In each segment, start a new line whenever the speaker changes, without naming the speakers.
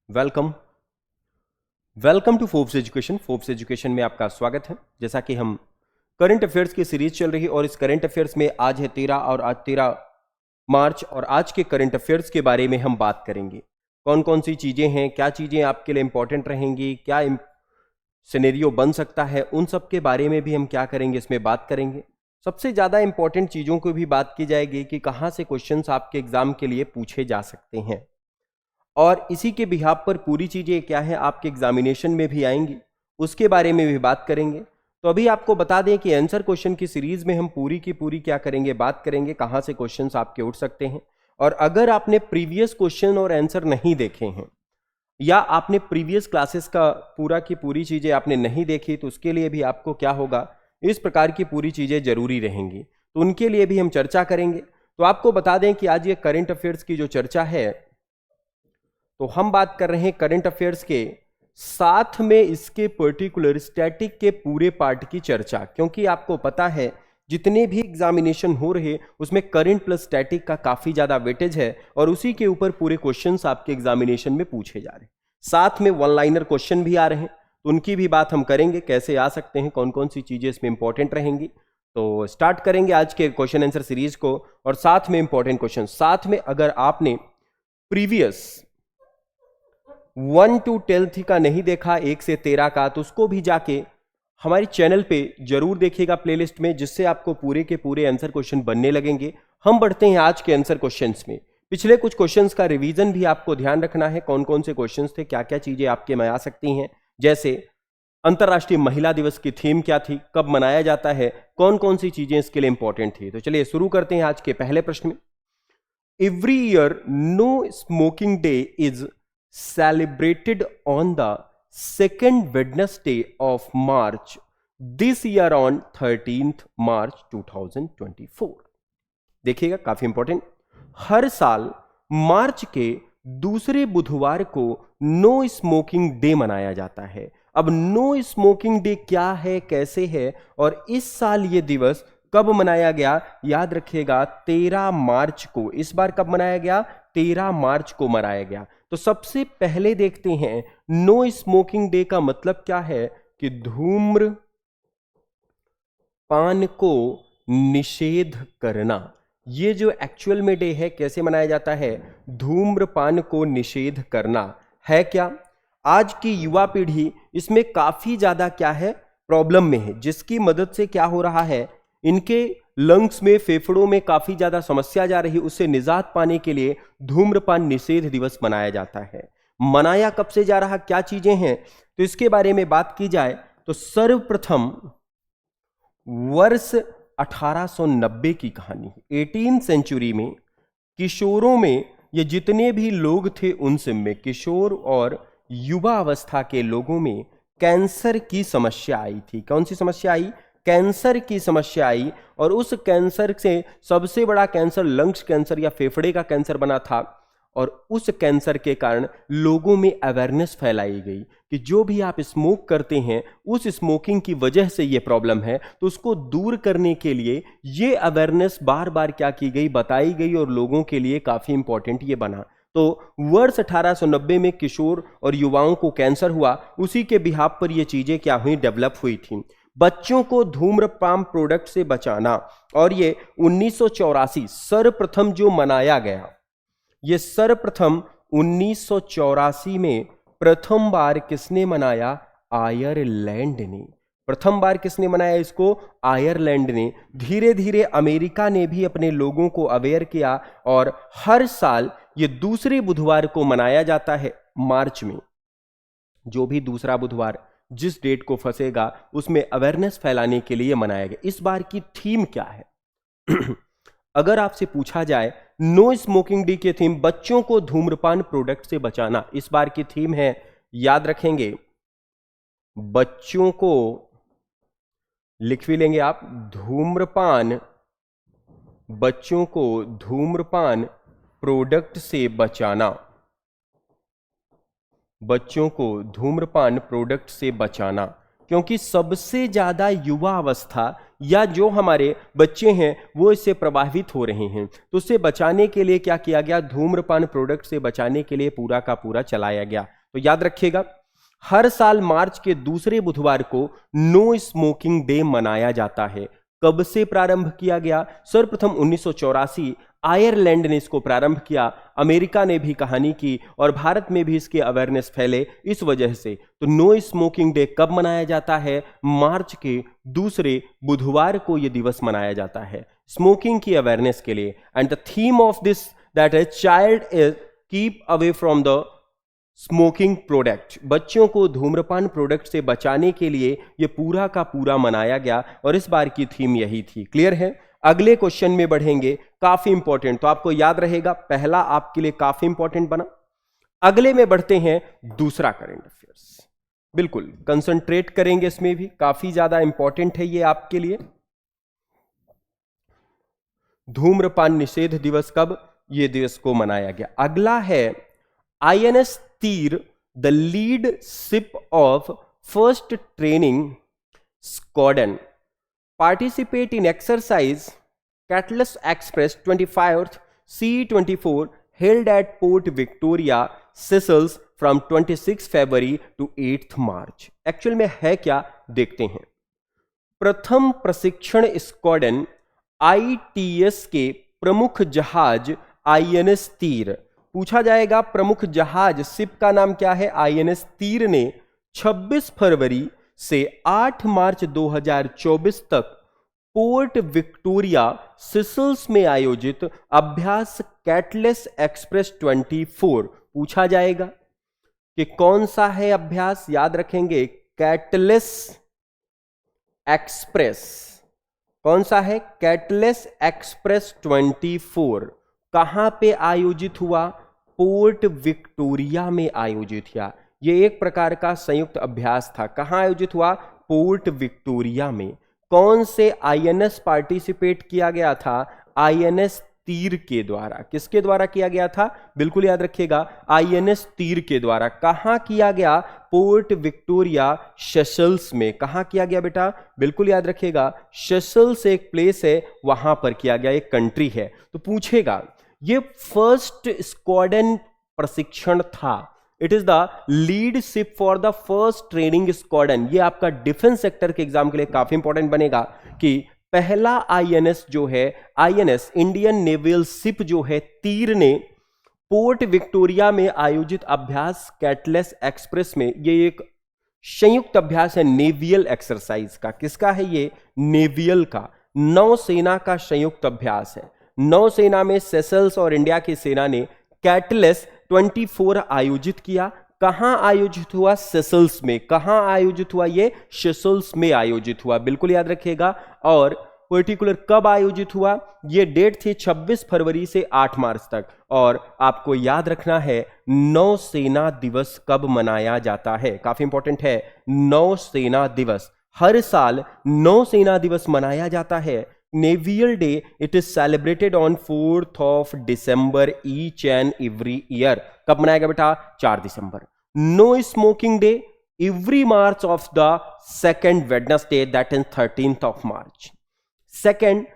Welcome welcome to Forbes education. Forbes education में आपका स्वागत है। जैसा कि हम करंट अफेयर्स की सीरीज चल रही है और इस करंट अफेयर्स में आज है 13 और आज 13 मार्च और आज के करंट अफेयर्स के बारे में हम बात करेंगे। कौन कौन सी चीजें हैं, क्या चीजें आपके लिए इंपॉर्टेंट रहेंगी, क्या सिनेरियो बन सकता है, उन सब के बारे में भी हम क्या करेंगे, इसमें बात करेंगे। सबसे ज्यादा इंपॉर्टेंट चीजों को भी बात की जाएगी कि कहां से क्वेश्चंस आपके एग्जाम के लिए पूछे जा सकते हैं और इसी के बिहाफ पर पूरी चीजें क्या है आपके एग्जामिनेशन में भी आएंगी, उसके बारे में भी बात करेंगे। तो अभी आपको बता दें कि आंसर क्वेश्चन की सीरीज में हम पूरी की पूरी क्या करेंगे, बात करेंगे कहां से क्वेश्चंस आपके उठ सकते हैं। और अगर आपने प्रीवियस क्वेश्चन और आंसर नहीं देखे हैं या आपने प्रीवियस क्लासेस का पूरा की पूरी चीजें आपने नहीं देखी, तो उसके लिए भी आपको क्या होगा, इस प्रकार की पूरी चीजें जरूरी रहेंगी, तो उनके लिए भी हम चर्चा करेंगे। तो आपको बता दें कि आज ये करंट अफेयर्स की जो चर्चा है, तो हम बात कर रहे हैं करंट अफेयर्स के साथ में इसके पर्टिकुलर स्टैटिक के पूरे पार्ट की चर्चा, क्योंकि आपको पता है जितने भी एग्जामिनेशन हो रहे उसमें करंट प्लस स्टैटिक का काफी ज्यादा वेटेज है और उसी के ऊपर पूरे क्वेश्चंस आपके एग्जामिनेशन में पूछे जा रहे हैं। साथ में वन लाइनर क्वेश्चन भी आ रहे हैं, तो उनकी भी बात हम करेंगे, कैसे आ सकते हैं, कौन कौन सी चीजें इसमें इंपॉर्टेंट रहेंगी। तो स्टार्ट करेंगे आज के क्वेश्चन आंसर सीरीज को और साथ में इंपॉर्टेंट क्वेश्चन। साथ में अगर आपने प्रीवियस 1 to 12 का नहीं देखा, 1 से 13 का, तो उसको भी जाके हमारे चैनल पे जरूर देखिएगा प्लेलिस्ट में, जिससे आपको पूरे के पूरे आंसर क्वेश्चन बनने लगेंगे। हम बढ़ते हैं आज के आंसर क्वेश्चंस में। पिछले कुछ क्वेश्चंस का रिवीजन भी आपको ध्यान रखना है, कौन कौन से क्वेश्चंस थे, क्या क्या चीजें आपके में आ सकती हैं। जैसे अंतर्राष्ट्रीय महिला दिवस की थीम क्या थी, कब मनाया जाता है, कौन कौन सी चीजें इसके लिए इंपॉर्टेंट थी। तो चलिए शुरू करते हैं आज के पहले प्रश्न में। Every year no smoking day is celebrated on the second Wednesday of March, this year on 13th March 2024। देखिएगा काफी इंपॉर्टेंट, हर साल मार्च के दूसरे बुधवार को नो स्मोकिंग डे मनाया जाता है। अब नो स्मोकिंग डे क्या है, कैसे है और इस साल ये दिवस कब मनाया गया, याद रखिएगा 13 मार्च को। इस बार कब मनाया गया, 13 मार्च को मनाया गया। तो सबसे पहले देखते हैं नो स्मोकिंग डे का मतलब क्या है कि धूम्रपान को निषेध करना। ये जो एक्चुअल में डे है, कैसे मनाया जाता है, धूम्रपान को निषेध करना है। क्या आज की युवा पीढ़ी इसमें काफी ज्यादा क्या है, प्रॉब्लम में है, जिसकी मदद से क्या हो रहा है, इनके लंग्स में, फेफड़ों में काफी ज्यादा समस्या जा रही है। उससे निजात पाने के लिए धूम्रपान निषेध दिवस मनाया जाता है। मनाया कब से जा रहा, क्या चीजें हैं, तो इसके बारे में बात की जाए तो सर्वप्रथम वर्ष 1890 की कहानी, 18th सेंचुरी में किशोरों में, ये जितने भी लोग थे उनसे में, किशोर और युवा अवस्था के लोगों में कैंसर की समस्या आई थी। कौन सी समस्या आई, कैंसर की समस्या आई। और उस कैंसर से सबसे बड़ा कैंसर लंग्स कैंसर या फेफड़े का कैंसर बना था। और उस कैंसर के कारण लोगों में अवेयरनेस फैलाई गई कि जो भी आप स्मोक करते हैं उस स्मोकिंग की वजह से ये प्रॉब्लम है, तो उसको दूर करने के लिए ये अवेयरनेस बार बार क्या की गई, बताई गई और लोगों के लिए काफी इंपॉर्टेंट ये बना। तो वर्ष 1890 में किशोर और युवाओं को कैंसर हुआ, उसी के बिहाफ पर ये चीजें क्या हुई, डेवलप हुई थी। बच्चों को धूम्रपान प्रोडक्ट से बचाना, और ये 1984 सर्वप्रथम जो मनाया गया, ये सर्वप्रथम 1984 में प्रथम बार किसने मनाया, आयरलैंड ने। प्रथम बार किसने मनाया इसको, आयरलैंड ने। धीरे धीरे अमेरिका ने भी अपने लोगों को अवेयर किया और हर साल ये दूसरे बुधवार को मनाया जाता है मार्च में। जो भी दूसरा बुधवार जिस डेट को फंसेगा उसमें अवेयरनेस फैलाने के लिए मनाया गया। इस बार की थीम क्या है अगर आपसे पूछा जाए, नो स्मोकिंग डे की थीम बच्चों को धूम्रपान प्रोडक्ट से बचाना। इस बार की थीम है, याद रखेंगे, बच्चों को, लिख भी लेंगे आप, धूम्रपान, बच्चों को धूम्रपान प्रोडक्ट से बचाना, बच्चों को धूम्रपान प्रोडक्ट से बचाना। क्योंकि सबसे ज्यादा युवा अवस्था या जो हमारे बच्चे हैं वो इससे प्रभावित हो रहे हैं, तो उससे बचाने के लिए क्या किया गया, धूम्रपान प्रोडक्ट से बचाने के लिए पूरा का पूरा चलाया गया। तो याद रखिएगा, हर साल मार्च के दूसरे बुधवार को नो स्मोकिंग डे मनाया जाता है। कब से प्रारंभ किया गया? सर्वप्रथम 1984 आयरलैंड ने इसको प्रारंभ किया, अमेरिका ने भी कहानी की और भारत में भी इसके अवेयरनेस फैले इस वजह से। तो नो स्मोकिंग डे कब मनाया जाता है? मार्च के दूसरे बुधवार को यह दिवस मनाया जाता है स्मोकिंग की अवेयरनेस के लिए। And the theme of this that is child is keep away from the smoking product. बच्चों को धूम्रपान प्रोडक्ट से बचाने के लिए यह पूरा का पूरा मनाया गया और इस बार की थीम यही थी। क्लियर है? अगले क्वेश्चन में बढ़ेंगे, काफी इंपॉर्टेंट, तो आपको याद रहेगा, पहला आपके लिए काफी इंपॉर्टेंट बना। अगले में बढ़ते हैं दूसरा करंट अफेयर्स। बिल्कुल कंसंट्रेट करेंगे इसमें भी, काफी ज्यादा इंपॉर्टेंट है ये आपके लिए। धूम्रपान निषेध दिवस कब ये दिवस को मनाया गया? अगला है INS तीर, the lead ship of first training squadron participate in exercise Catalyst Express 25th C24 held at Port Victoria, Seychelles from 26 February to 8th March। Actual में है क्या देखते हैं। प्रथम प्रशिक्षण स्क्वाड्रन ITS के प्रमुख जहाज INS तीर, पूछा जाएगा प्रमुख जहाज शिप का नाम क्या है? INS तीर ने 26 फरवरी से 8 मार्च 2024 तक पोर्ट विक्टोरिया सिसल्स में आयोजित अभ्यास कैटलिस्ट एक्सप्रेस 24, पूछा जाएगा कि कौन सा है अभ्यास? याद रखेंगे, कैटलिस्ट एक्सप्रेस। कौन सा है? कैटलिस्ट एक्सप्रेस 24 कहां पे आयोजित हुआ? पोर्ट विक्टोरिया में आयोजित हुआ। यह एक प्रकार का संयुक्त अभ्यास था। कहां आयोजित हुआ? पोर्ट विक्टोरिया में। कौन से INS पार्टिसिपेट किया गया था? INS तीर के द्वारा। किसके द्वारा किया गया था? बिल्कुल याद रखिएगा, INS तीर के द्वारा। कहां किया गया? पोर्ट विक्टोरिया सेशल्स में। कहां किया गया बेटा? बिल्कुल याद रखिएगा, सेशल्स एक प्लेस है, वहां पर किया गया, एक कंट्री है। तो पूछेगा, ये फर्स्ट स्क्वाड्रन प्रशिक्षण था। It is the lead ship for the first training squadron. ये आपका डिफेंस सेक्टर के एग्जाम के लिए काफी इंपॉर्टेंट बनेगा कि पहला INS जो है, INS इंडियन नेवल शिप जो है तीर ने पोर्ट विक्टोरिया में आयोजित अभ्यास कैटलिस्ट एक्सप्रेस में, ये एक संयुक्त अभ्यास है नेवियल एक्सरसाइज का। किसका है ये? नेवियल का, नौसेना का संयुक्त अभ्यास है। नौसेना में सेशल्स और इंडिया की सेना ने कैटलिस्ट 24 आयोजित किया। कहां आयोजित हुआ? सेशल्स में। कहां आयोजित हुआ? ये सेशल्स में आयोजित हुआ, बिल्कुल याद रखिएगा। और पर्टिकुलर कब आयोजित हुआ? ये डेट थी 26 फरवरी से 8 मार्च तक। और आपको याद रखना है नौसेना दिवस कब मनाया जाता है, काफी इंपॉर्टेंट है। नौसेना दिवस, हर साल नौसेना दिवस मनाया जाता है। Naval day, it is celebrated on 4th of December each and every year। कब मनाएगा बेटा? 4 दिसंबर। No smoking day every March of the second Wednesday, that is 13th of March। Second,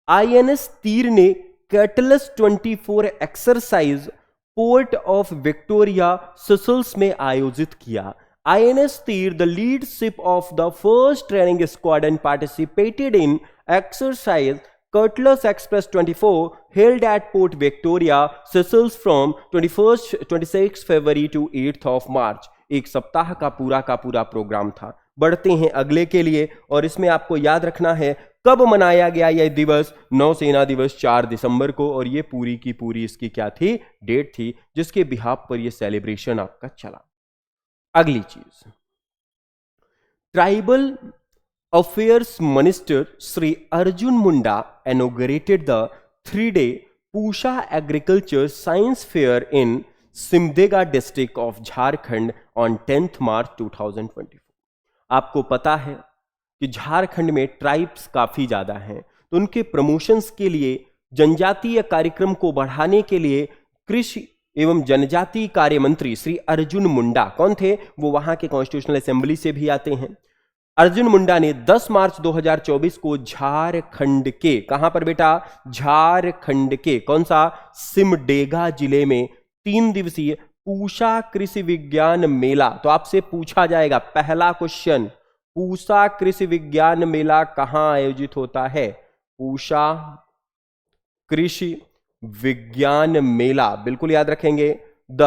INS Tir ने catalyst 24 exercise port of Victoria Seychelles में आयोजित किया। INS तीर, the lead ship of the first training squadron, participated in exercise Cutlass Express 24 held at Port Victoria, Seychelles from 26 February to 8th of March। एक सप्ताह का पूरा programme था। बढ़ते हैं अगले के लिए, और इसमें आपको याद रखना है कब मनाया गया यह दिवस? नौसेना दिवस 4 दिसंबर को। और ये पूरी की पूरी इसकी क्या थी? डेट थी, जिसके बिहाफ पर यह सेलिब्रेशन आपका चला। अगली चीज, tribal affairs minister Shri Arjun Munda inaugurated the 3-day Pusa agriculture science fair in Simdega district of Jharkhand on 10th March 2024। आपको पता है कि झारखंड में ट्राइब्स काफी ज्यादा हैं, तो उनके प्रमोशंस के लिए, जनजातीय कार्यक्रम को बढ़ाने के लिए कृषि एवं जनजातीय कार्य मंत्री श्री अर्जुन मुंडा, कौन थे? वो वहां के कॉन्स्टिट्यूशनल असेंबली से भी आते हैं। अर्जुन मुंडा ने 10 मार्च 2024 को झारखंड के, कहां पर बेटा? झारखंड के कौन सा? सिमडेगा जिले में 3 दिवसीय पूषा कृषि विज्ञान मेला, तो आपसे पूछा जाएगा पहला क्वेश्चन, पूषा कृषि विज्ञान मेला कहां आयोजित होता है? पूषा कृषि विज्ञान मेला, बिल्कुल याद रखेंगे। The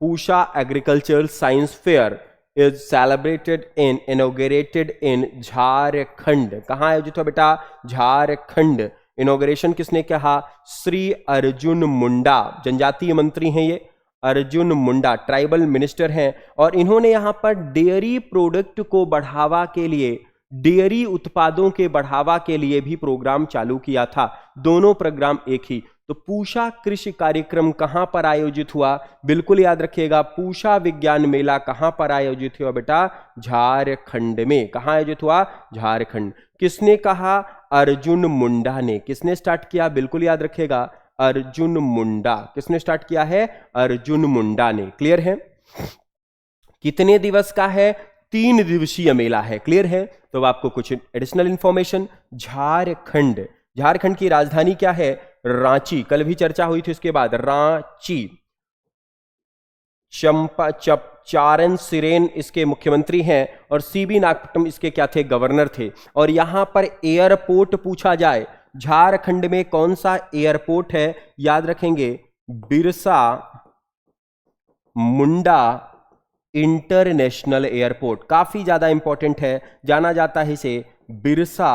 Pusa agricultural science fair is celebrated in inaugurated in Jharkhand. कहां आयोजित हुआ बेटा? झारखंड। इनॉग्रेशन किसने कहा? श्री अर्जुन मुंडा, जनजातीय मंत्री हैं ये, अर्जुन मुंडा ट्राइबल मिनिस्टर हैं, और इन्होंने यहां पर डेयरी प्रोडक्ट को बढ़ावा के लिए, डेयरी उत्पादों के बढ़ावा के लिए भी प्रोग्राम चालू किया था। दोनों प्रोग्राम एक ही। तो पूषा कृषि कार्यक्रम कहां पर आयोजित हुआ? बिल्कुल याद रखिएगा, पूषा विज्ञान मेला कहां पर आयोजित हुआ बेटा? झारखंड में। कहां आयोजित हुआ? झारखंड। किसने कहा? अर्जुन मुंडा ने। किसने स्टार्ट किया? बिल्कुल याद रखिएगा, अर्जुन मुंडा। किसने स्टार्ट किया है? अर्जुन मुंडा ने। क्लियर है? कितने दिवस का है? 3 दिवसीय मेला है। क्लियर है? तो आपको कुछ एडिशनल इंफॉर्मेशन, झारखंड, झारखंड की राजधानी क्या है? रांची। कल भी चर्चा हुई थी उसके बाद, रांची। चारण सिरेन इसके मुख्यमंत्री हैं, और सीबी नागपट्टनम इसके क्या थे? गवर्नर थे। और यहां पर एयरपोर्ट पूछा जाए, झारखंड में कौन सा एयरपोर्ट है? याद रखेंगे, बिरसा मुंडा इंटरनेशनल एयरपोर्ट। काफी ज्यादा इंपॉर्टेंट है, जाना जाता है इसे बिरसा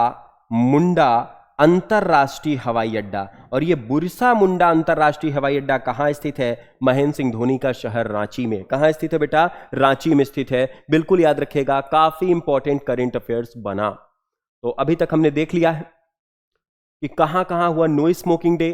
मुंडा अंतरराष्ट्रीय हवाई अड्डा। और ये बिरसा मुंडा अंतरराष्ट्रीय हवाई अड्डा कहां स्थित है? महेंद्र सिंह धोनी का शहर रांची में। कहां स्थित है बेटा? रांची में स्थित है। बिल्कुल याद रखिएगा, काफी इंपॉर्टेंट करंट अफेयर्स बना। तो अभी तक हमने देख लिया है कि कहां कहां हुआ नो स्मोकिंग डे,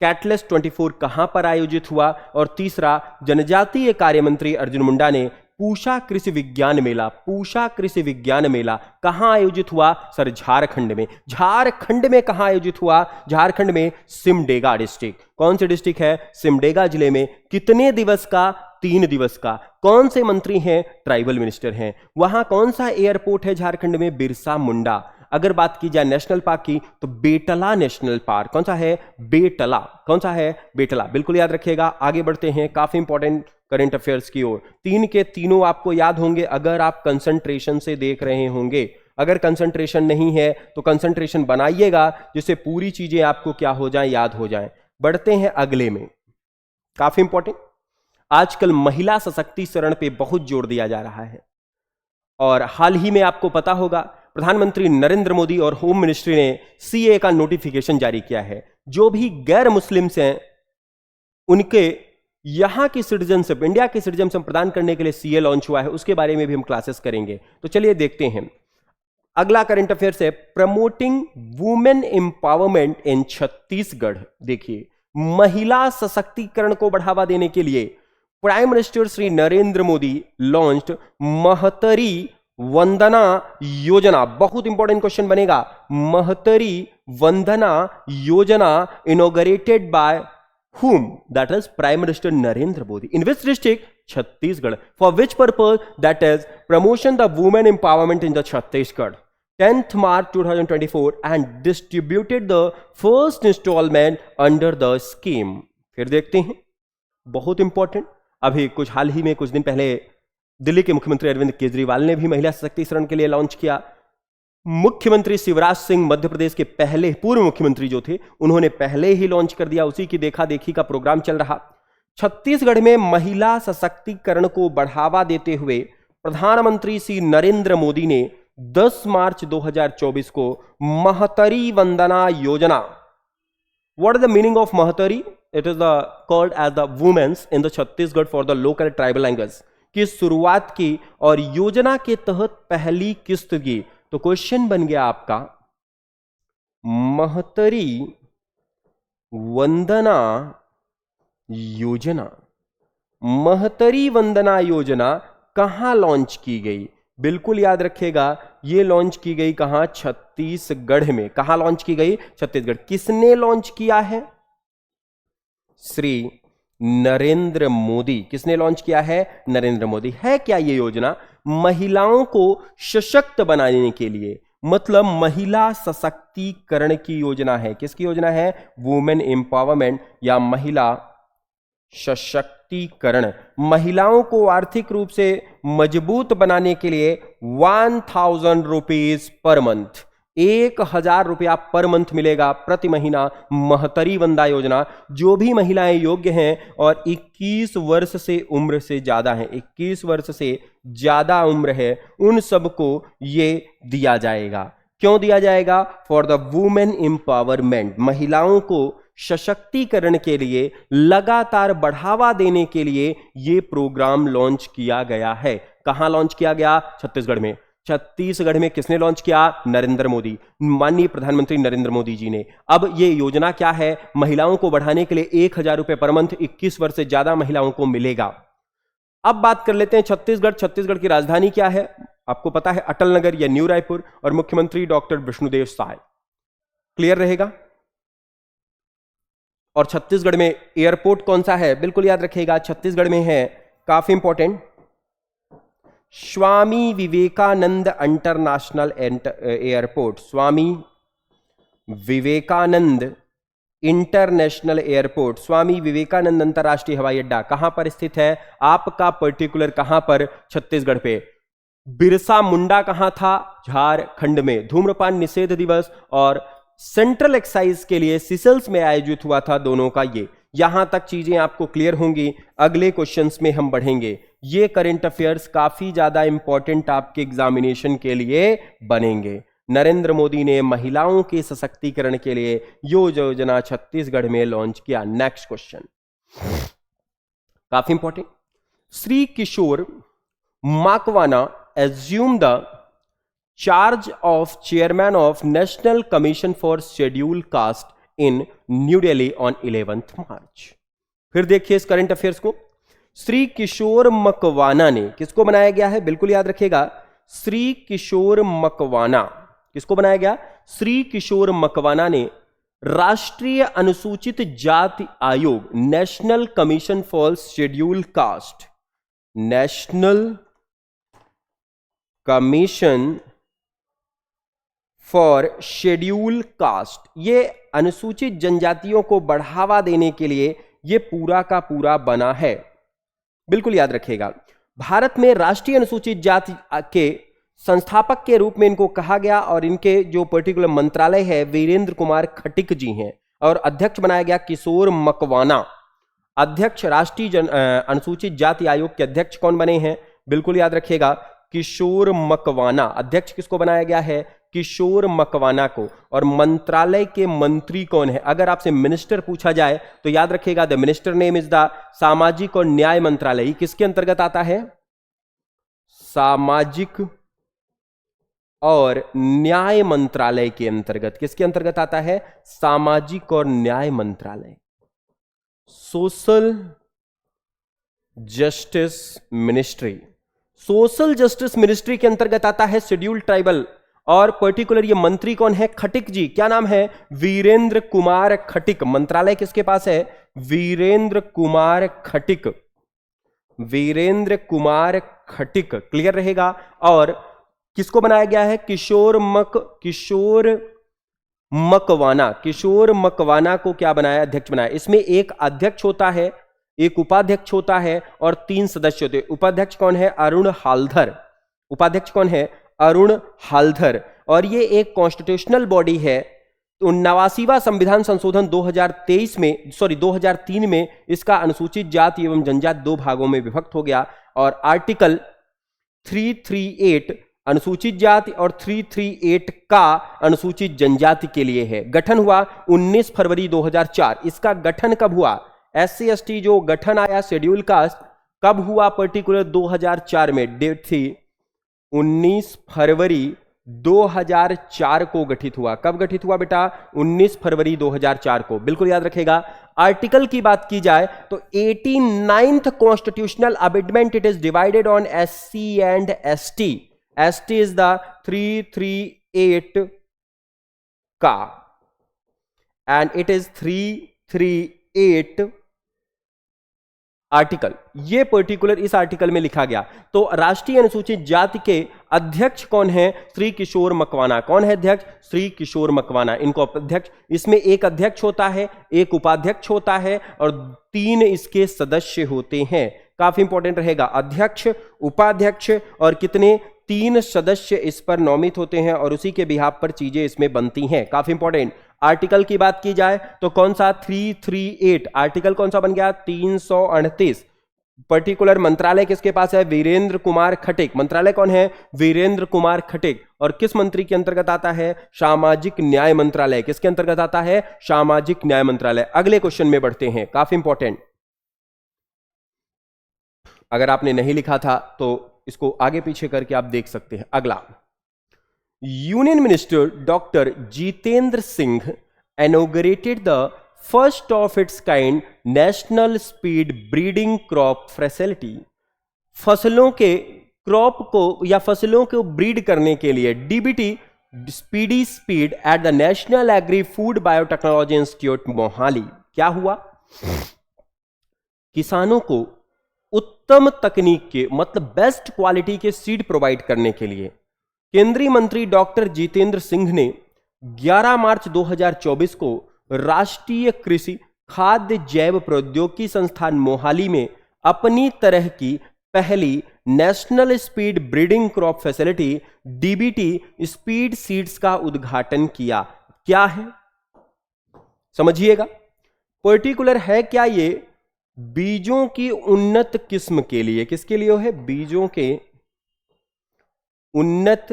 कैटलिस्ट 24 कहां पर आयोजित हुआ, और तीसरा, जनजातीय कार्य मंत्री अर्जुन मुंडा ने पूषा कृषि विज्ञान मेला, पूषा कृषि विज्ञान मेला कहां आयोजित हुआ? सर झारखंड में। झारखंड में कहां आयोजित हुआ? झारखंड में सिमडेगा डिस्ट्रिक्ट। कौन सी डिस्ट्रिक्ट है? सिमडेगा जिले में। कितने दिवस का? 3 दिवस का। कौन से मंत्री हैं? ट्राइबल मिनिस्टर हैं। वहां कौन सा एयरपोर्ट है झारखंड में? बिरसा मुंडा। अगर बात की जाए नेशनल पार्क की, तो बेटला नेशनल पार्क। कौन सा है? बेटला। कौन सा है? बेटला। बिल्कुल याद रखिएगा। आगे बढ़ते हैं काफी इंपॉर्टेंट करंट अफेयर्स की ओर। 3 के तीनों आपको याद होंगे अगर आप कंसंट्रेशन से देख रहे होंगे। अगर कंसंट्रेशन नहीं है तो कंसंट्रेशन बनाइएगा, जिससे पूरी चीजें आपको क्या हो जाए? याद हो जाए। बढ़ते हैं अगले में, काफी इंपॉर्टेंट। आजकल महिला सशक्तिकरण पे बहुत जोर दिया जा रहा है, और हाल ही में आपको पता होगा प्रधानमंत्री नरेंद्र मोदी और होम मिनिस्ट्री ने सीए का नोटिफिकेशन जारी किया है। जो भी गैर मुस्लिम्स हैं उनके यहां की सिटीजनशिप, इंडिया की सिटीजनशिप प्रदान करने के लिए सीए लॉन्च हुआ है। उसके बारे में भी हम क्लासेस करेंगे। तो चलिए देखते हैं। अगला करंट अफेयर्स है promoting women empowerment in Chhattisgarh. देखिए, महिला सशक्तिकरण को बढ़ावा देने के लिए prime minister Shri Narendra Modi launched Mahtari Vandana Yojana. बहुत इंपॉर्टेंट क्वेश्चन बनेगा। Mahtari Vandana Yojana inaugurated by whom? That is Prime Minister Narendra Modi. In which district? Chhattisgarh. For which purpose? That is promotion the women empowerment in the Chhattisgarh. 10th March 2024 and distributed the first installment under the scheme. फिर देखते हैं, बहुत important. अभी कुछ हाल ही में, कुछ दिन पहले दिल्ली के मुख्यमंत्री अरविंद केजरीवाल ने भी महिला सशक्तिकरण के लिए लॉन्च किया। मुख्यमंत्री शिवराज सिंह मध्य प्रदेश के पहले पूर्व मुख्यमंत्री जो थे, उन्होंने पहले ही लॉन्च कर दिया। उसी की देखा देखी का प्रोग्राम चल रहा। छत्तीसगढ़ में महिला सशक्तिकरण को बढ़ावा देते हुए प्रधानमंत्री श्री नरेंद्र मोदी ने 10 मार्च 2024 को Mahtari Vandana Yojana, what is the meaning of Mahtari? It is called as the women's in the Chhattisgarh for the local tribal language की शुरुआत की, और योजना के तहत पहली किस्त की। तो क्वेश्चन बन गया आपका, महतरी वंदना योजना, महतरी वंदना योजना कहां लॉन्च की गई? बिल्कुल याद रखिएगा, यह लॉन्च की गई कहां? छत्तीसगढ़ में। कहां लॉन्च की गई? छत्तीसगढ़। किसने लॉन्च किया है? श्री नरेंद्र मोदी। किसने लॉन्च किया है? नरेंद्र मोदी। है क्या ये योजना? महिलाओं को सशक्त बनाने के लिए, मतलब महिला सशक्तिकरण की योजना है। किसकी योजना है? वुमेन एम्पावरमेंट या महिला सशक्तिकरण सशक्तिकरण, महिलाओं को आर्थिक रूप से मजबूत बनाने के लिए 1000 रुपीज पर मंथ, 1000 रुपया पर मंथ मिलेगा प्रति महीना। महतरी वंदा योजना, जो भी महिलाएं योग्य हैं और 21 वर्ष से उम्र से ज्यादा हैं, 21 वर्ष से ज्यादा उम्र है, उन सबको ये दिया जाएगा। क्यों दिया जाएगा? फॉर द वुमेन एम्पावरमेंट, महिलाओं को सशक्तिकरण के लिए, लगातार बढ़ावा देने के लिए ये प्रोग्राम लॉन्च किया गया है। कहां लॉन्च किया गया? छत्तीसगढ़ में। छत्तीसगढ़ में किसने लॉन्च किया? नरेंद्र मोदी, माननीय प्रधानमंत्री नरेंद्र मोदी जी ने। अब ये योजना क्या है? महिलाओं को बढ़ाने के लिए 1000 रुपए पर मंथ 21 वर्ष से ज्यादा महिलाओं को मिलेगा। अब बात कर लेते हैं छत्तीसगढ़। छत्तीसगढ़ की राजधानी क्या है? आपको पता है, अटल नगर या न्यू रायपुर, और मुख्यमंत्री डॉक्टर विष्णुदेव साय। क्लियर रहेगा? और छत्तीसगढ़ में एयरपोर्ट कौन सा है? बिल्कुल याद रखिएगा, छत्तीसगढ़ में है, काफी important, Swami Vivekananda international airport. Swami Vivekananda international airport, Swami Vivekananda अंतरराष्ट्रीय हवाई अड्डा कहां पर स्थित है? आपका पर्टिकुलर कहां पर? छत्तीसगढ़ पे। बिरसा मुंडा कहां था? झारखंड में। धूम्रपान निषेध दिवस और सेंट्रल एक्साइज के लिए सिसेल्स में आयोजित हुआ था दोनों का। ये यहां तक चीजें आपको क्लियर होंगी। अगले क्वेश्चंस में हम बढ़ेंगे। ये करंट अफेयर्स काफी ज्यादा इंपॉर्टेंट आपके एग्जामिनेशन के लिए बनेंगे। नरेंद्र मोदी ने महिलाओं के सशक्तिकरण के लिए योजना छत्तीसगढ़ में लॉन्च किया। नेक्स्ट क्वेश्चन, काफी important. Shri Kishor Makwana assumed the charge of chairman of National Commission for Scheduled Caste in New Delhi on 11th March। फिर देखिए इस करंट अफेयर्स को। श्री किशोर मकवाना ने, किसको बनाया गया है? बिल्कुल याद रखिएगा, श्री किशोर मकवाना। किसको बनाया गया? श्री किशोर मकवाना ने राष्ट्रीय अनुसूचित जाति आयोग, national commission for scheduled caste, national commission for schedule caste, ये अनुसूचित जनजातियों को बढ़ावा देने के लिए ये पूरा का पूरा बना है। बिल्कुल याद रखिएगा। भारत में राष्ट्रीय अनुसूचित जाति के संस्थापक के रूप में इनको कहा गया और इनके जो पर्टिकुलर मंत्रालय है वीरेंद्र कुमार खटिक जी हैं, और अध्यक्ष बनाया गया किशोर मकवाना। अध्यक्ष राष्ट्रीय अनुसूचित जाति आयोग के अध्यक्ष कौन बने हैं? बिल्कुल याद रखिएगा, किशोर मकवाना। अध्यक्ष किसको बनाया गया है? किशोर मकवाना को। और मंत्रालय के मंत्री कौन है? अगर आपसे मिनिस्टर पूछा जाए तो याद रखिएगा, the minister name is the सामाजिक और न्याय मंत्रालय। किसके अंतर्गत आता है? सामाजिक और न्याय मंत्रालय के अंतर्गत। किसके अंतर्गत आता है? सामाजिक और न्याय मंत्रालय, social justice ministry. Social justice ministry के अंतर्गत आता है शेड्यूल्ड ट्राइबल। और पर्टिकुलर ये मंत्री कौन है? खटिक जी। क्या नाम है? वीरेंद्र कुमार खटिक। मंत्रालय किसके पास है? वीरेंद्र कुमार खटिक। वीरेंद्र कुमार खटिक। क्लियर रहेगा। और किसको बनाया गया है? किशोर मकवाना। किशोर मकवाना को क्या बनाया? अध्यक्ष बनाया। इसमें एक अध्यक्ष होता है, एक उपाध्यक्ष होता है और 3 सदस्य होते हैं। उपाध्यक्ष कौन है? अरुण हालधर। उपाध्यक्ष कौन है? अरुण हालधर। और ये एक कॉन्स्टिट्यूशनल बॉडी है। तो 89वां संविधान संशोधन 2003 में इसका अनुसूचित जाति एवं जनजाति 2 भागों में विभक्त हो गया। और आर्टिकल 338 अनुसूचित जाति और 338 का अनुसूचित जनजाति के लिए है। गठन हुआ 19 फरवरी 2004। इसका गठन कब हुआ? SC/ST जो गठन आया शेड्यूल कास्ट कब हुआ? पर्टिकुलर 2004 में। डेट थी 19 फरवरी 2004 को गठित हुआ। कब गठित हुआ बेटा? 19 फरवरी 2004 को। बिल्कुल याद रखेगा। आर्टिकल की बात की जाए तो 89th constitutional amendment, it is divided on SC and ST। ST is the 338 का एंड इट इज 338 आर्टिकल। ये पर्टिकुलर इस आर्टिकल में लिखा गया। तो राष्ट्रीय अनुसूचित जाति के अध्यक्ष कौन है? श्री किशोर मकवाना। कौन है अध्यक्ष? श्री किशोर मकवाना, इनको अध्यक्ष। इसमें एक अध्यक्ष होता है, एक उपाध्यक्ष होता है और 3 इसके सदस्य होते हैं। काफी इंपॉर्टेंट रहेगा, अध्यक्ष, उपाध्यक्ष और कितने? 3 सदस्य इस पर नामित होते हैं और उसी के बिहाफ पर चीजें इसमें बनती हैं। काफी इंपॉर्टेंट। आर्टिकल की बात की जाए तो कौन सा? 338 आर्टिकल कौन सा बन गया? 338। पर्टिकुलर मंत्रालय किसके पास है? वीरेंद्र कुमार खटिक। मंत्रालय कौन है? वीरेंद्र कुमार खटिक। और किस मंत्री के अंतर्गत आता है? सामाजिक न्याय मंत्रालय। किसके अंतर्गत आता है? सामाजिक न्याय मंत्रालय। अगले क्वेश्चन में बढ़ते हैं, काफी इंपॉर्टेंट। अगर आपने नहीं लिखा था तो इसको आगे पीछे करके आप देख सकते हैं। अगला, union minister doctor Jitendra Singh inaugurated the first of its kind national speed breeding crop facility. फसलों के क्रॉप को या फसलों को ब्रीड करने के लिए DBT, speedy speed at the national agri food biotechnology institute Mohali. क्या हुआ? किसानों को उत्तम तकनीक के मतलब बेस्ट क्वालिटी के सीड प्रोवाइड करने के लिए केंद्रीय मंत्री डॉक्टर जितेंद्र सिंह ने 11 मार्च 2024 को राष्ट्रीय कृषि खाद्य जैव प्रौद्योगिकी संस्थान मोहाली में अपनी तरह की पहली national speed breeding crop facility DBT speed seeds का उद्घाटन किया। क्या है समझिएगा, पर्टिकुलर है क्या ये? बीजों की उन्नत किस्म के लिए। किसके लिए है? बीजों के उन्नत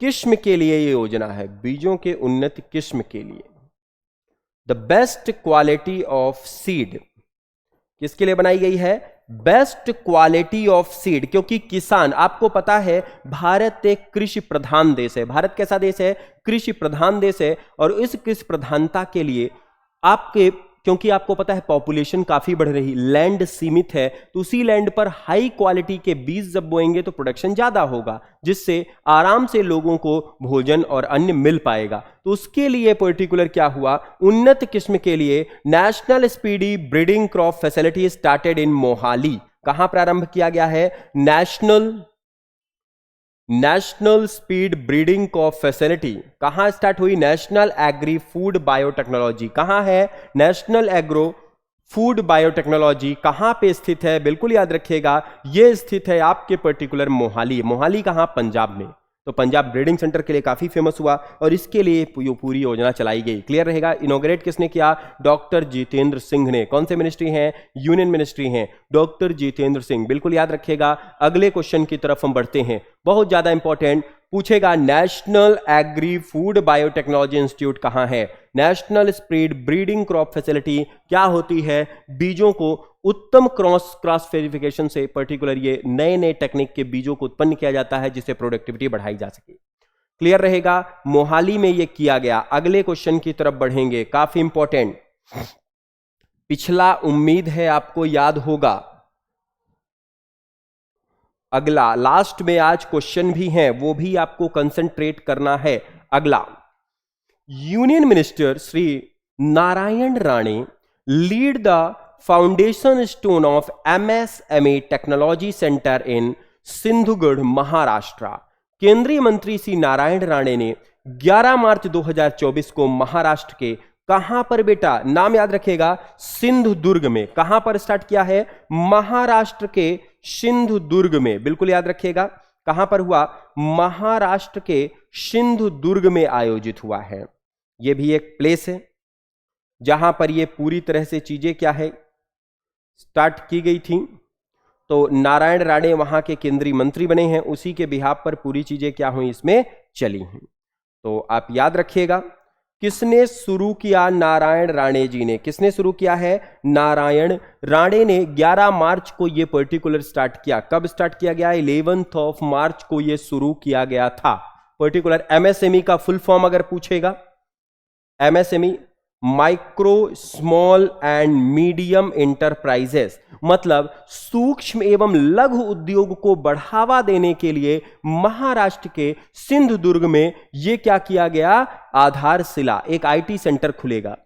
किस्म के लिए ये योजना है, बीजों के उन्नत किस्म के लिए। The best quality of seed किसके लिए बनाई गई है? बेस्ट क्वालिटी ऑफ सीड, क्योंकि किसान, आपको पता है भारत एक कृषि प्रधान देश है। भारत कैसा देश है? कृषि प्रधान देश है। और इस कृषि प्रधानता के लिए क्योंकि आपको पता है पॉपुलेशन काफी बढ़ रही, लैंड सीमित है, तो उसी लैंड पर हाई क्वालिटी के बीज जब बोएंगे तो प्रोडक्शन ज्यादा होगा, जिससे आराम से लोगों को भोजन और अन्य मिल पाएगा। तो उसके लिए पर्टिकुलर क्या हुआ? उन्नत किस्म के लिए national speedy breeding crop facility started in Mohali. कहां प्रारंभ किया गया है? National speed breeding crop facility कहां स्टार्ट हुई? National agri food biotechnology. कहां है? नेशनल एग्रो फूड बायोटेक्नोलॉजी कहां पे स्थित है? बिल्कुल याद रखिएगा, यह स्थित है आपके पर्टिकुलर मोहाली। मोहाली कहां? पंजाब में। तो पंजाब ब्रीडिंग सेंटर के लिए काफी फेमस हुआ और इसके लिए पूरी योजना चलाई गई। क्लियर रहेगा। इनॉग्रेट किसने किया? डॉक्टर जितेंद्र सिंह ने। कौन से मिनिस्ट्री हैं? यूनियन मिनिस्ट्री हैं, डॉक्टर जितेंद्र सिंह। बिल्कुल याद रखिएगा। अगले क्वेश्चन की तरफ हम बढ़ते हैं, बहुत ज्यादा इंपॉर्टेंट पूछेगा। National agri food biotechnology institute कहां है? National speed breeding crop facility क्या होती है? बीजों को उत्तम क्रॉस वेरिफिकेशन से पर्टिकुलर ये नए नए टेक्निक के बीजों को उत्पन्न किया जाता है जिससे प्रोडक्टिविटी बढ़ाई जा सके। क्लियर रहेगा। मोहाली में ये किया गया। अगले क्वेश्चन की तरफ बढ़ेंगे, काफी इंपॉर्टेंट। पिछला उम्मीद है आपको याद होगा। अगला लास्ट में आज क्वेश्चन भी है, वो भी आपको कंसंट्रेट करना है। अगला, union minister Shri Narayan Rane lead the foundation stone of MSME technology centre in Sindhugadh Maharashtra. केंद्रीय मंत्री श्री नारायण राणे ने 11 मार्च 2024 को महाराष्ट्र के कहां पर बेटा? नाम याद रखिएगा, सिंधुदुर्ग में। कहां पर स्टार्ट किया है? महाराष्ट्र के सिंधुदुर्ग में। बिल्कुल याद रखिएगा, कहां पर हुआ? महाराष्ट्र के सिंधुदुर्ग में आयोजित हुआ है। यह भी एक प्लेस है जहां पर यह पूरी तरह से चीजें क्या है स्टार्ट की गई थी। तो नारायण राणे वहां के केंद्रीय मंत्री बने हैं, उसी के बिहाफ पर पूरी चीजें क्या हुई इसमें चली हैं। तो आप याद रखिएगा, किसने शुरू किया? नारायण राणे जी ने। किसने शुरू किया है? नारायण राणे ने 11 मार्च को यह पर्टिकुलर स्टार्ट किया। कब स्टार्ट किया गया? 11 मार्च को यह शुरू किया गया था। पर्टिकुलर MSME का फुल फॉर्म अगर पूछेगा, MSME micro small and medium enterprises, मतलब सूक्ष्म एवं लघु उद्योग को बढ़ावा देने के लिए महाराष्ट्र के सिंधुदुर्ग में यह क्या किया गया? आधारशिला, एक IT सेंटर खुलेगा।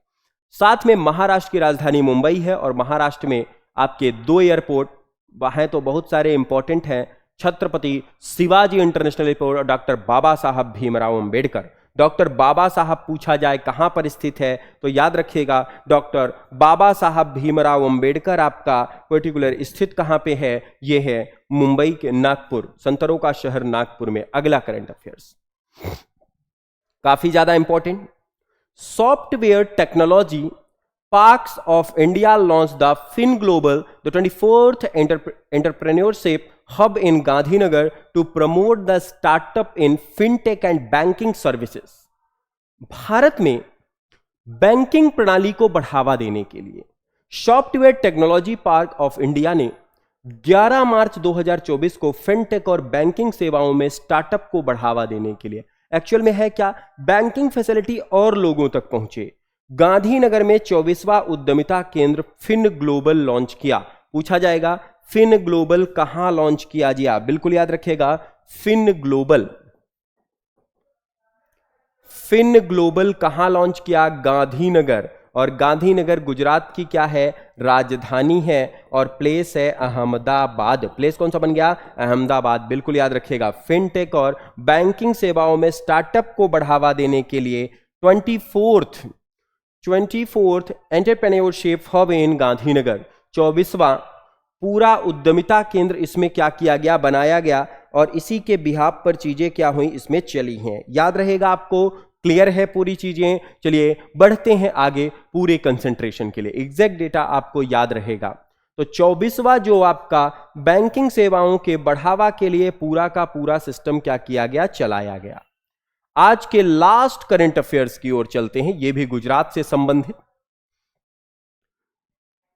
साथ में महाराष्ट्र की राजधानी मुंबई है और महाराष्ट्र में आपके 2 एयरपोर्ट हैं, तो बहुत सारे इंपॉर्टेंट हैं। Chhatrapati Shivaji international airport, doctor Baba Saheb Bhimrao Ambedkar. Doctor Baba साहब पूछा जाए कहां पर स्थित है तो याद रखिएगा डॉक्टर बाबा साहब भीमराव अंबेडकर आपका पर्टिकुलर स्थित कहां पे है, यह है मुंबई के नागपुर, संतरों का शहर नागपुर में। अगला करंट अफेयर्स काफी ज्यादा important. Software technology parks of India launch the fin global the 24th entrepreneurship hub in Gandhinagar to promote the startup in fintech and banking services. Bharat में बैंकिंग प्रणाली को बढ़ावा देने के लिए software technology park of India ने 11 मार्च 2024 को फिनटेक और बैंकिंग सेवाओं में स्टार्टअप को बढ़ावा देने के लिए, एक्चुअल में है क्या, बैंकिंग फैसिलिटी और लोगों तक पहुंचे, गांधीनगर में 24वां उद्यमिता केंद्र फिन ग्लोबल लॉन्च किया। पूछा जाएगा फिन ग्लोबल कहां लॉन्च किया जी, आप बिल्कुल याद रखिएगा फिन ग्लोबल कहां लॉन्च किया, गांधीनगर। और गांधीनगर गुजरात की क्या है, राजधानी है और प्लेस है अहमदाबाद। प्लेस कौन सा बन गया, अहमदाबाद, बिल्कुल याद रखिएगा। फिनटेक और बैंकिंग सेवाओं में स्टार्टअप को बढ़ावा देने के लिए 24th entrepreneurship hub in Gandhinagar, 24वां पूरा उद्यमिता केंद्र इसमें क्या किया गया, बनाया गया, और इसी के बिहाफ पर चीजें क्या हुई, इसमें चली हैं। याद रहेगा आपको, क्लियर है पूरी चीजें। चलिए बढ़ते हैं आगे पूरे कंसंट्रेशन के लिए, एग्जैक्ट डेटा आपको याद रहेगा। तो 24वां जो आपका बैंकिंग सेवाओं के बढ़ावा के लिए पूरा का पूरा सिस्टम क्या किया गया, चलाया गया। आज के लास्ट करंट अफेयर्स की ओर चलते हैं, यह भी गुजरात से संबंधित।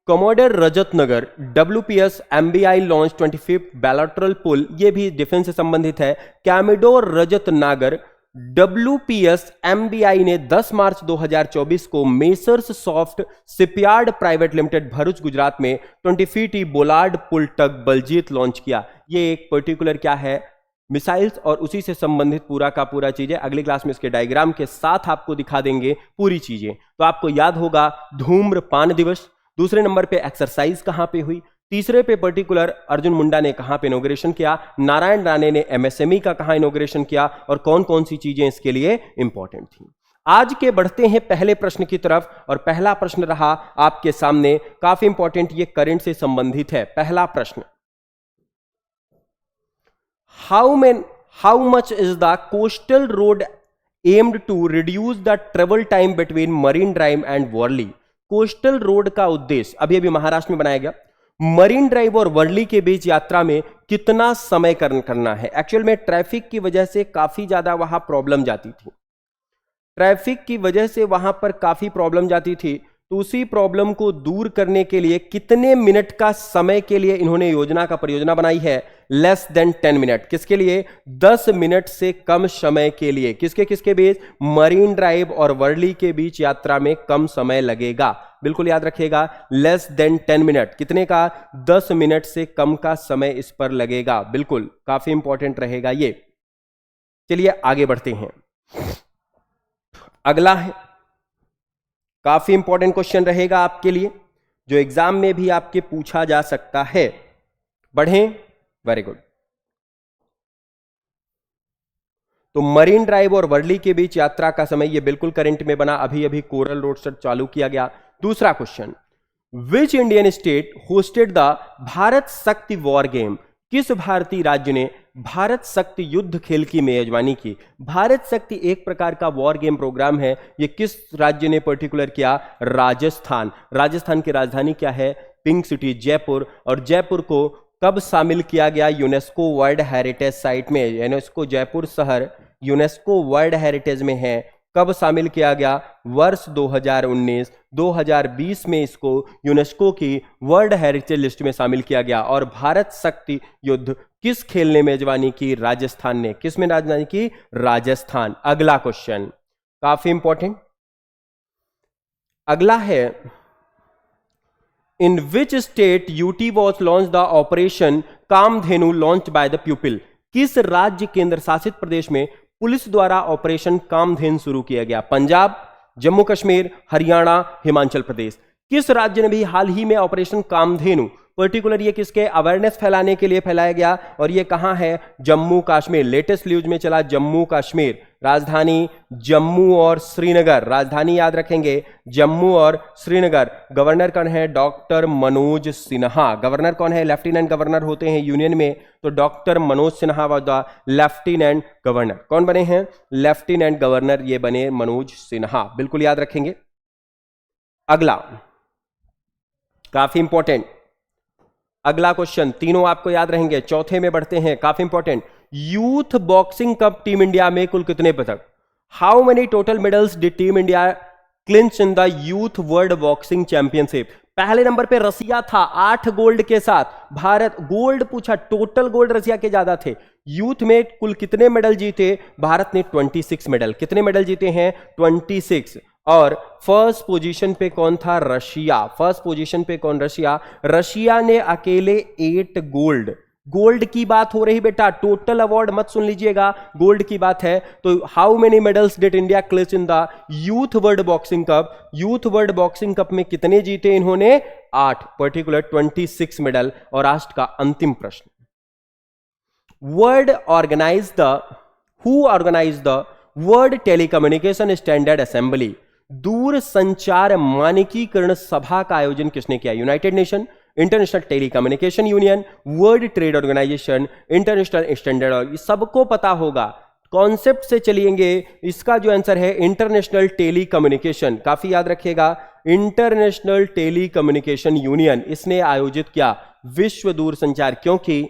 Commodore Rajat Nagar WPS MBI launch 25th bilateral पुल, यह भी डिफेंस से संबंधित है। कैमिडोर रजत नागर WPS MBI ने 10 मार्च 2024 को messrs soft shipyard private limited Bharuch Gujarat में 20 फीट बोलार्ड पुल टग बलजीत लॉन्च किया। यह एक पर्टिकुलर क्या है, मिसाइल्स और उसी से संबंधित पूरा का पूरा चीजें। अगली क्लास में इसके डायग्राम के साथ आपको दिखा देंगे पूरी चीजें। तो आपको याद होगा धूम्रपान दिवस, दूसरे नंबर पे एक्सरसाइज कहां पे हुई, तीसरे पे पर्टिकुलर अर्जुन मुंडा ने कहां पे इनॉग्रेशन किया, नारायण राणे ने MSME का कहां इनॉग्रेशन किया, और कौन कौन सी चीजें इसके लिए इंपॉर्टेंट थी। आज के बढ़ते हैं पहले प्रश्न की तरफ, और पहला प्रश्न रहा आपके सामने काफी इंपॉर्टेंट, ये करंट से संबंधित है। पहला प्रश्न, how much is the coastal road aimed to reduce the travel time between Marine Drive and Worli? Coastal road का उद्देश्य अभी अभी महाराष्ट्र में बनाया गया, मरीन ड्राइव और वर्ली के बीच यात्रा में कितना समय करना है। एक्चुअल में ट्रैफिक की वजह से काफी ज्यादा वहां प्रॉब्लम जाती थी, ट्रैफिक की वजह से वहां पर काफी प्रॉब्लम जाती थी। तो उसी प्रॉब्लम को दूर करने के लिए कितने मिनट का समय के लिए इन्होंने योजना का परियोजना बनाई है, लेस देन 10 मिनट। किसके लिए, 10 मिनट से कम समय के लिए। किसके किसके बीच, मरीन ड्राइव और वर्ली के बीच यात्रा में कम समय लगेगा, बिल्कुल याद रखिएगा, लेस देन 10 मिनट। कितने का, 10 मिनट से कम का समय इस पर लगेगा, बिल्कुल काफी इंपॉर्टेंट रहेगा ये। चलिए आगे बढ़ते हैं। अगला है काफी इंपॉर्टेंट क्वेश्चन रहेगा आपके लिए, जो एग्जाम में भी आपके पूछा जा सकता है। बढ़ें, वेरी गुड। तो मरीन ड्राइव और वर्ली के बीच यात्रा का समय ये बिल्कुल करंट में बना, अभी अभी कोरल रोडस्टर चालू किया गया। दूसरा question, which Indian state hosted the Bharat शक्ति वॉर गेम? किस भारतीय राज्य ने भारत शक्ति युद्ध खेल की मेजबानी की? भारत शक्ति एक प्रकार का वॉर गेम प्रोग्राम है, ये किस राज्य ने पर्टिकुलर किया? राजस्थान। राजस्थान की राजधानी क्या है? Pink city, Jaipur. और जयपुर को कब शामिल किया गया यूनेस्को वर्ल्ड हेरिटेज साइट में? यूनेस्को जयपुर शहर यूनेस्को वर्ल्ड हेरिटेज में है, कब शामिल किया गया? वर्ष 2019। 2020 में इसको यूनेस्को की वर्ल्ड हेरिटेज लिस्ट में शामिल किया गया। और भारत शक्ति युद्ध किस खेल ने मेजबानी की? राजस्थान ने। किस में मेजबानी की? राजस्थान। अगला क्वेश्चन काफी इंपॉर्टेंट, अगला है, in which state UT was launch the operation Kamdhenu launch by the people? किस राज्य केंद्र शासित प्रदेश में पुलिस द्वारा ऑपरेशन कामधेनु शुरू किया गया? पंजाब, जम्मू कश्मीर, हरियाणा, हिमाचल प्रदेश। किस राज्य ने भी हाल ही में ऑपरेशन कामधेनु पर्टिकुलर ये किसके अवेयरनेस फैलाने के लिए फैलाया गया, और ये कहां है, जम्मू कश्मीर। लेटेस्ट न्यूज में चला जम्मू कश्मीर, राजधानी जम्मू और श्रीनगर, राजधानी याद रखेंगे जम्मू और श्रीनगर। गवर्नर कौन है, डॉक्टर मनोज सिन्हा। गवर्नर कौन है, लेफ्टिनेंट गवर्नर होते हैं यूनियन में, तो doctor Manoj Sinha was the lieutenant governor. कौन बने हैं, लेफ्टिनेंट गवर्नर ये बने मनोज सिन्हा, बिल्कुल याद रखेंगे। अगला काफी इंपॉर्टेंट, अगला क्वेश्चन, तीनों आपको याद रहेंगे। चौथे में बढ़ते हैं, काफी important. Youth boxing cup team India में कुल कितने पदक, how many total medals did team India clinch in the youth world boxing championship. पहले नंबर पे रसिया था 8 गोल्ड के साथ, भारत गोल्ड पूछा, टोटल गोल्ड रसिया के ज्यादा थे। यूथ में कुल कितने मेडल जीते, भारत ने 26 मेडल, कितने मेडल जीते हैं, 26। और फर्स्ट पोजीशन पे कौन था, रशिया। फर्स्ट पोजीशन पे कौन, रशिया। रशिया ने अकेले 8 गोल्ड, गोल्ड की बात हो रही बेटा, टोटल अवार्ड मत सुन लीजिएगा, गोल्ड की बात है। तो how many medals did India clinch in the youth world boxing cup, youth world boxing cup में कितने जीते इन्होंने, 8, पर्टिकुलर 26 मेडल। और आज का अंतिम प्रश्न, world organize the, who organize the World Telecommunication Standard Assembly, दूर संचार मानकीकरण सभा का आयोजन किसने किया, United Nation, International Telecommunication Union, World Trade Organization, International Standard. सबको पता होगा, कॉन्सेप्ट से चलिएंगे, इसका जो आंसर है इंटरनेशनल टेलीकम्युनिकेशन, काफी याद रखिएगा, इंटरनेशनल टेलीकम्युनिकेशन यूनियन, इसने आयोजित किया विश्व दूरसंचार। क्योंकि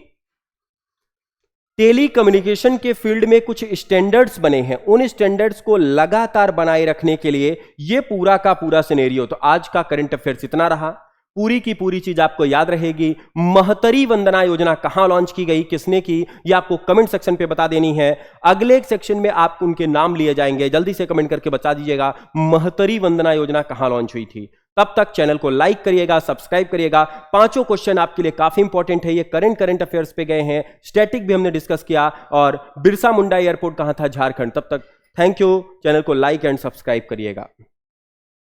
टेलीकम्युनिकेशन के फील्ड में कुछ स्टैंडर्ड्स बने हैं, उन स्टैंडर्ड्स को लगातार बनाए रखने के लिए ये पूरा का पूरा सिनेरियो। तो आज का करंट अफेयर्स इतना रहा, पूरी की पूरी चीज आपको याद रहेगी। महतरी वंदना योजना कहां लॉन्च की गई, किसने की, ये आपको कमेंट सेक्शन पे बता देनी है। अगले सेक्शन में आप उनके नाम लिए जाएंगे, जल्दी से कमेंट करके बता दीजिएगा महतरी वंदना योजना कहां लॉन्च हुई थी। तब तक चैनल को लाइक करिएगा, सब्सक्राइब करिएगा। पांचों क्वेश्चन आपके लिए काफी इंपॉर्टेंट है, ये करंट अफेयर्स पे गए हैं, स्टैटिक भी हमने डिस्कस किया, और बिरसा मुंडा एयरपोर्ट कहां था, झारखंड। तब तक थैंक यू, चैनल को लाइक एंड सब्सक्राइब करिएगा।